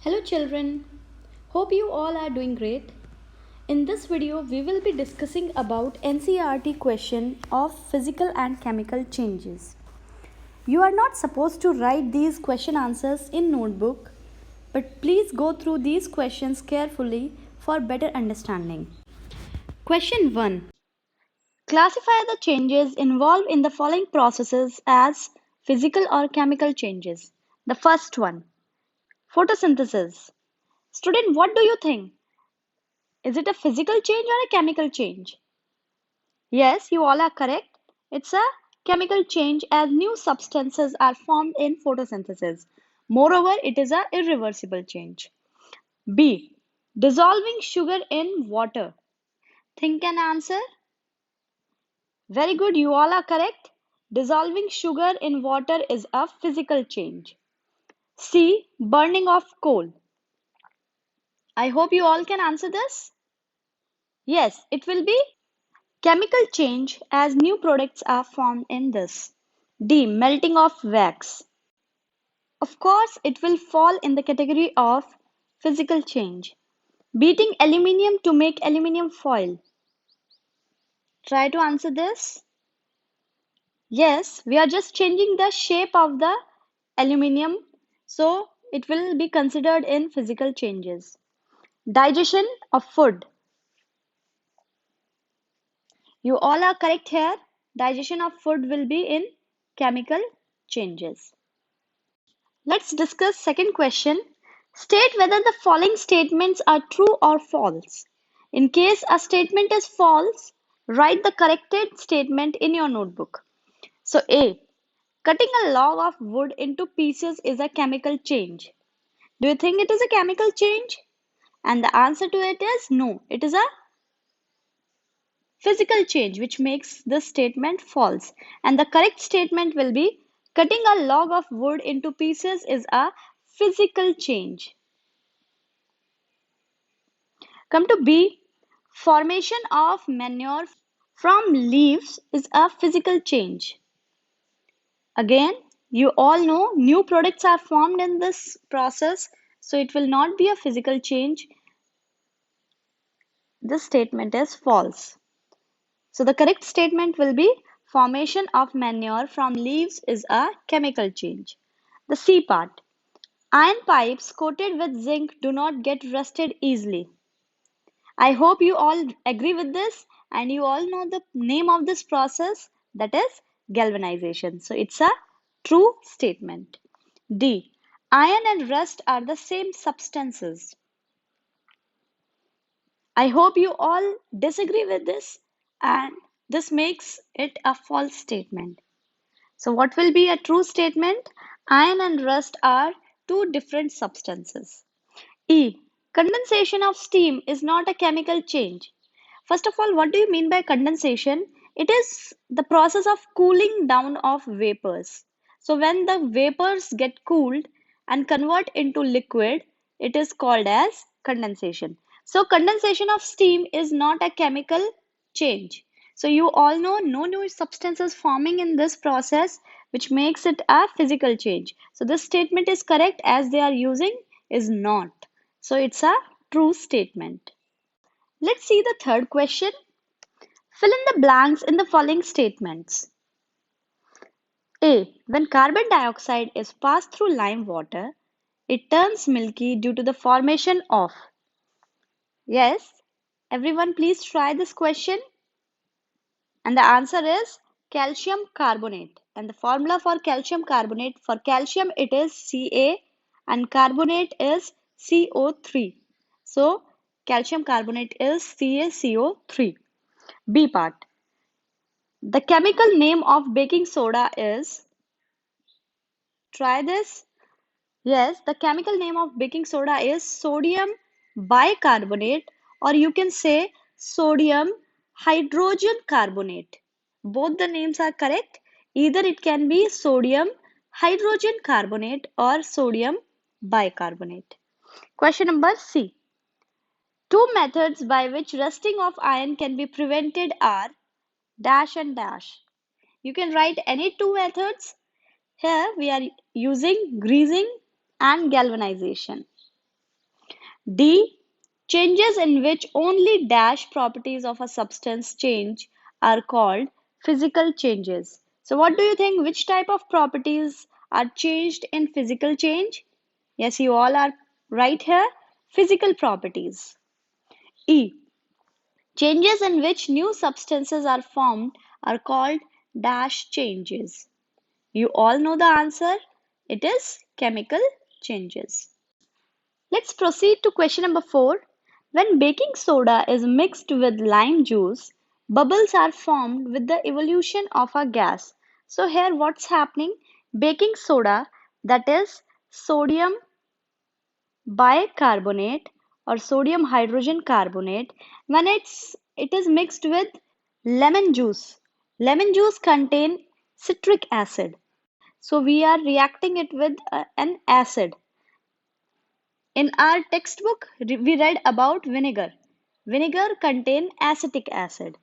Hello children, hope you all are doing great. In this video we will be discussing about NCERT question of physical and chemical changes. You are not supposed to write these question answers in notebook, but please go through these questions carefully for better understanding. Question 1. Classify the changes involved in the following processes as physical or chemical changes. The first one, photosynthesis. Student, what do you think? Is it a physical change or a chemical change? Yes, you all are correct. It's a chemical change as new substances are formed in photosynthesis. Moreover, it is a irreversible change. B. Dissolving sugar in water. Think and answer. Very good, you all are correct. Dissolving sugar in water is a physical change. C. Burning of coal. I hope you all can answer this. Yes, it will be chemical change as new products are formed in this. D. Melting of wax. Of course, it will fall in the category of physical change. Beating aluminium to make aluminium foil. Try to answer this. Yes, we are just changing the shape of the aluminium, so it will be considered in physical changes. Digestion of food. You all are correct here. Digestion of food will be in chemical changes. Let's discuss second question. State whether the following statements are true or false. In case a statement is false, write the corrected statement in your notebook. So A. Cutting a log of wood into pieces is a chemical change. Do you think it is a chemical change? And the answer to it is no. It is a physical change which makes the statement false. And the correct statement will be cutting a log of wood into pieces is a physical change. Come to B. Formation of manure from leaves is a physical change. Again, you all know new products are formed in this process, so it will not be a physical change. This statement is false. So the correct statement will be formation of manure from leaves is a chemical change. The C part. Iron pipes coated with zinc do not get rusted easily. I hope you all agree with this and you all know the name of this process, that is galvanization. So it's a true statement. D. Iron and rust are the same substances. I hope you all disagree with this and this makes it a false statement. So what will be a true statement? Iron and rust are two different substances. E. Condensation of steam is not a chemical change. First of all, what do you mean by condensation? It is the process of cooling down of vapors. So when the vapors get cooled and convert into liquid, it is called as condensation. So condensation of steam is not a chemical change. So you all know no new substances forming in this process, which makes it a physical change. So this statement is correct as they are using is not. So it's a true statement. Let's see the third question. Fill in the blanks in the following statements. A. When carbon dioxide is passed through lime water, it turns milky due to the formation of. Yes, everyone please try this question. And the answer is calcium carbonate. And the formula for calcium carbonate, for calcium it is Ca and carbonate is CO3. So calcium carbonate is CaCO3. B part. The chemical name of baking soda is, try this. Yes, the chemical name of baking soda is sodium bicarbonate, or you can say sodium hydrogen carbonate. Both the names are correct. Either it can be sodium hydrogen carbonate or sodium bicarbonate. Question number C. Two methods by which rusting of iron can be prevented are dash and dash. You can write any two methods. Here we are using greasing and galvanization. D. Changes in which only dash properties of a substance change are called physical changes. So, what do you think? Which type of properties are changed in physical change? Yes, you all are right here. Physical properties. E. Changes in which new substances are formed are called dash changes. You all know the answer. It is chemical changes. Let's proceed to question number 4. When baking soda is mixed with lime juice, bubbles are formed with the evolution of a gas. So here what's happening? Baking soda, that is sodium bicarbonate or sodium hydrogen carbonate, when it is mixed with lemon juice. Lemon juice contain citric acid. So we are reacting it with an acid. In our textbook, we read about vinegar. Vinegar contain acetic acid.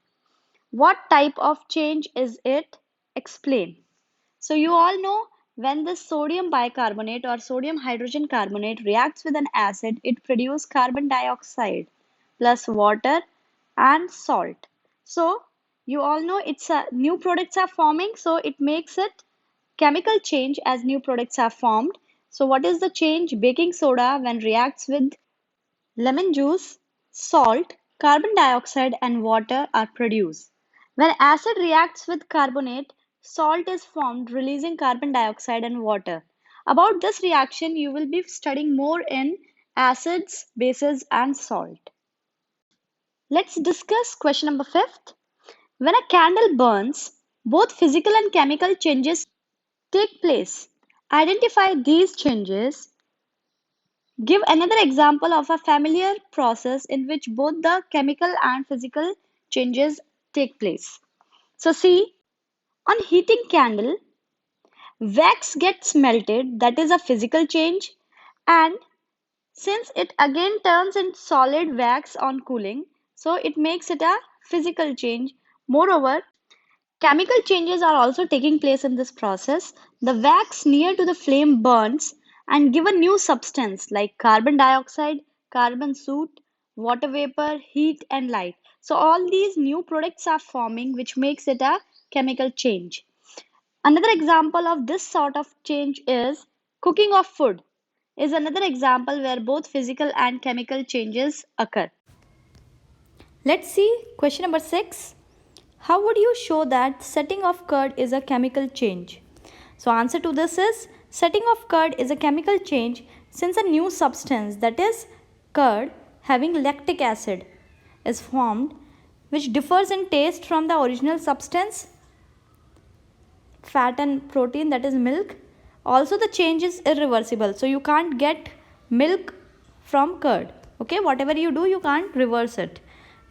What type of change is it? Explain. So you all know when the sodium bicarbonate or sodium hydrogen carbonate reacts with an acid, it produces carbon dioxide plus water and salt. So you all know new products are forming, so it makes it chemical change as new products are formed. So what is the change? Baking soda when reacts with lemon juice, salt, carbon dioxide and water are produced. When acid reacts with carbonate, salt is formed releasing carbon dioxide and water. About this reaction you will be studying more in acids, bases and salt. Let's discuss question number 5. When a candle burns, both physical and chemical changes take place. Identify these changes. Give another example of a familiar process in which both the chemical and physical changes take place. So see, on heating candle, wax gets melted, that is a physical change, and since it again turns into solid wax on cooling, so it makes it a physical change. Moreover, chemical changes are also taking place in this process. The wax near to the flame burns and give a new substance like carbon dioxide, carbon soot, water vapor, heat and light. So all these new products are forming which makes it a chemical change. Another example of this sort of change is cooking of food is another example where both physical and chemical changes occur. Let's see question number 6. How would you show that setting of curd is a chemical change? So answer to this is setting of curd is a chemical change since a new substance, that is curd having lactic acid, is formed which differs in taste from the original substance, fat and protein, that is milk. Also the change is irreversible, so you can't get milk from curd. Okay, whatever you do you can't reverse it.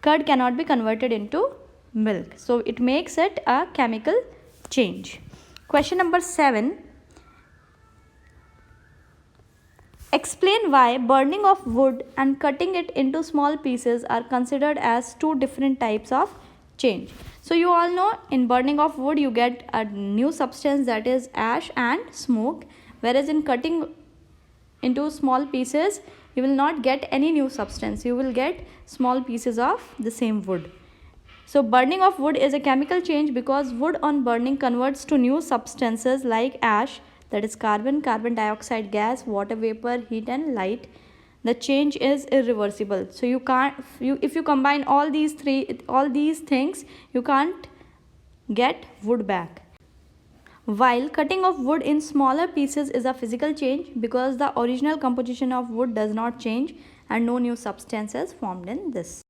Curd cannot be converted into milk, so it makes it a chemical change. Question number 7. Explain why burning of wood and cutting it into small pieces are considered as two different types of change. So you all know in burning of wood you get a new substance, that is ash and smoke, whereas in cutting into small pieces you will not get any new substance, you will get small pieces of the same wood. So burning of wood is a chemical change because wood on burning converts to new substances like ash, that is carbon, carbon dioxide gas, water vapor, heat and light. The change is irreversible. So you can't, if you combine all these things, you can't get wood back. While cutting of wood in smaller pieces is a physical change because the original composition of wood does not change and no new substance is formed in this.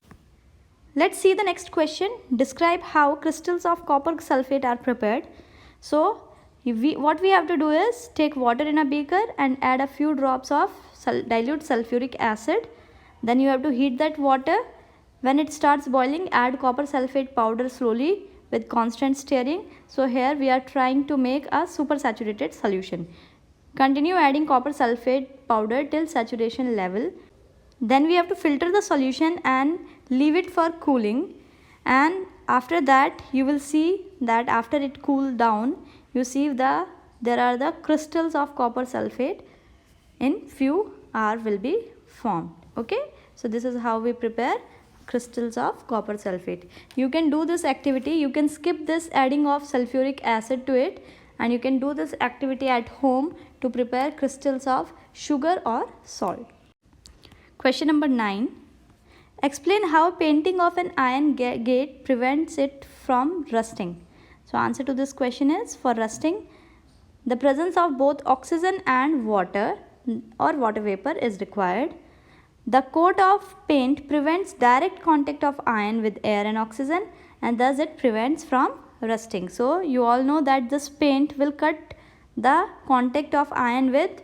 Let's see the next question. Describe how crystals of copper sulfate are prepared. So what we have to do is take water in a beaker and add a few drops of dilute sulfuric acid. Then you have to heat that water. When it starts boiling, add copper sulfate powder slowly with constant stirring. So here we are trying to make a supersaturated solution. Continue adding copper sulfate powder till saturation level. Then we have to filter the solution and leave it for cooling, and after that you will see that after it cool down, you see there are the crystals of copper sulfate in few hours will be formed. Okay, so this is how we prepare crystals of copper sulfate. You can do this activity, you can skip this adding of sulfuric acid to it, and you can do this activity at home to prepare crystals of sugar or salt. Question number 9. Explain how painting of an iron gate prevents it from rusting. So answer to this question is, for rusting, the presence of both oxygen and water or water vapor is required. The coat of paint prevents direct contact of iron with air and oxygen, and thus it prevents from rusting. So you all know that this paint will cut the contact of iron with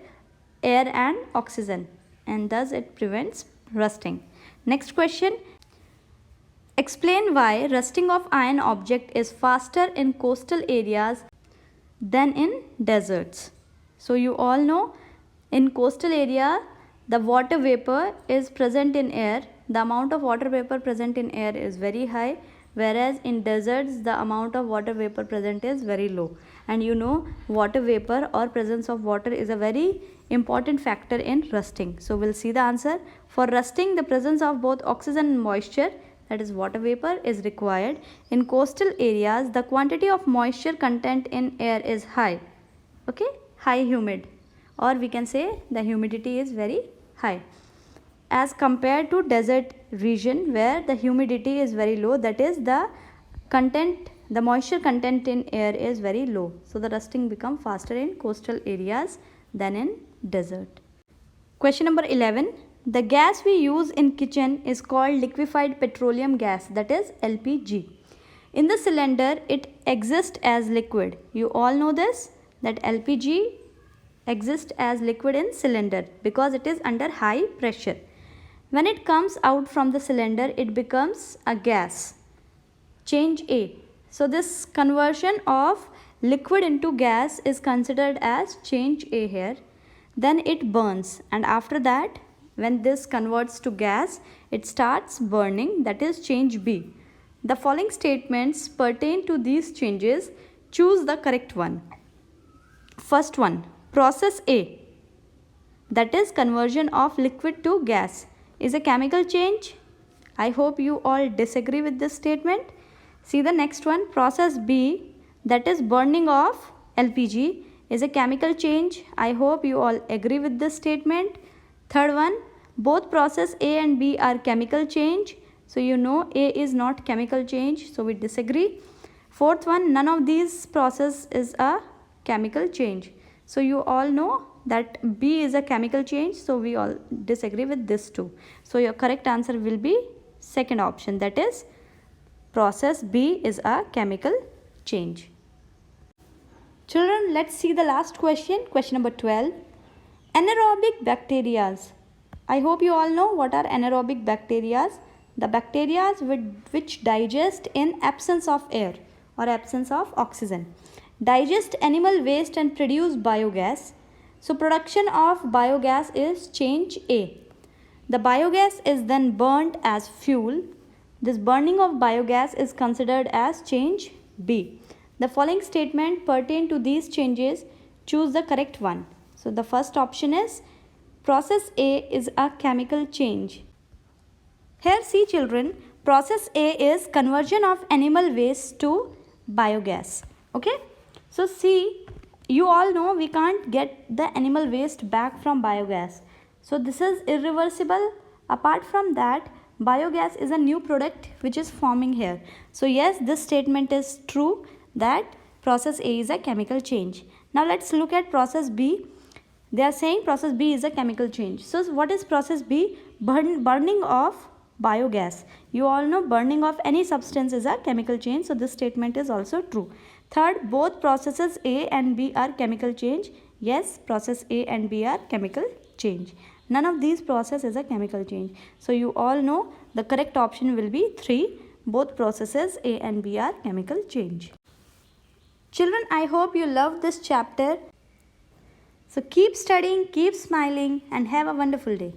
air and oxygen, and thus it prevents rusting. Next question. Explain why rusting of iron object is faster in coastal areas than in deserts. So you all know, in coastal area the water vapor is present in air. The amount of water vapor present in air is very high, whereas in deserts the amount of water vapor present is very low. And you know, water vapor or presence of water is a very important factor in rusting. So we'll see the answer. For rusting, the presence of both oxygen and moisture, that is water vapor, is required. In coastal areas, the quantity of moisture content in air is high. Okay, high humid, or we can say the humidity is very high, as compared to desert region where the humidity is very low, that is the moisture content in air is very low. So the rusting become faster in coastal areas than in desert. Question number 11. The gas we use in kitchen is called liquefied petroleum gas, that is LPG. In the cylinder it exists as liquid. You all know this, that LPG exists as liquid in cylinder because it is under high pressure. When it comes out from the cylinder, it becomes a gas. Change A. So this conversion of liquid into gas is considered as change A here. Then it burns, and after that, when this converts to gas, it starts burning, that is change B. The following statements pertain to these changes. Choose the correct one. First one, process A, that is conversion of liquid to gas, is a chemical change. I hope you all disagree with this statement. See the next one, process B, that is burning of LPG, is a chemical change. I hope you all agree with this statement. Third one, both process A and B are chemical change. So you know A is not chemical change, so we disagree. Fourth one, none of these process is a chemical change. So you all know that B is a chemical change, so we all disagree with this too. So your correct answer will be second option, that is process B is a chemical change. Children, let's see the last question, question number 12. Anaerobic bacteria. I hope you all know what are anaerobic bacteria. The bacteria which digest in absence of air or absence of oxygen, digest animal waste and produce biogas. So production of biogas is change A. The biogas is then burnt as fuel. This burning of biogas is considered as change B. The following statement pertain to these changes. Choose the correct one. So the first option is process A is a chemical change. Here see children, process A is conversion of animal waste to biogas. Okay. So see, you all know we can't get the animal waste back from biogas. So this is irreversible. Apart from that, biogas is a new product which is forming here. So yes, this statement is true that process A is a chemical change. Now let's look at process B. They are saying process B is a chemical change. So what is process B? Burning of biogas. You all know burning of any substance is a chemical change. So this statement is also true. Third, both processes A and B are chemical change. Yes, process A and B are chemical change. None of these process is a chemical change. So you all know the correct option will be 3. Both processes A and B are chemical change. Children, I hope you loved this chapter. So keep studying, keep smiling, and have a wonderful day.